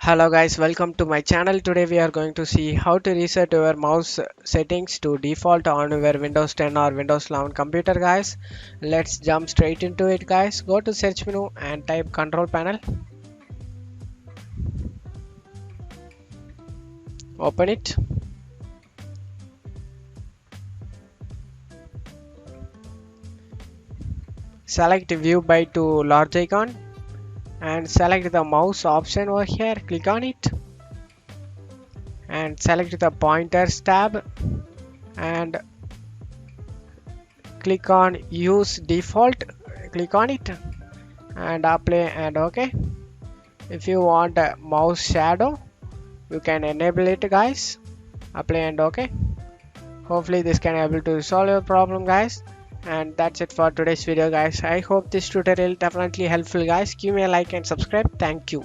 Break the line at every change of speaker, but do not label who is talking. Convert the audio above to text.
Hello guys, welcome to my channel. Today we are going to see how to reset your mouse settings to default on your Windows 10 or Windows 11 computer guys. Let's jump straight into it guys. Go to search menu and type control panel. Open it. Select view by to large icon and select the mouse option over here. Click on it and select the pointers tab and click on use default. Click on it and apply and OK. If you want a mouse shadow, you can enable it guys. Apply and OK. Hopefully this can able to solve your problem guys. And that's it for today's video guys. I hope this tutorial definitely helpful guys. Give me a like and subscribe. Thank you.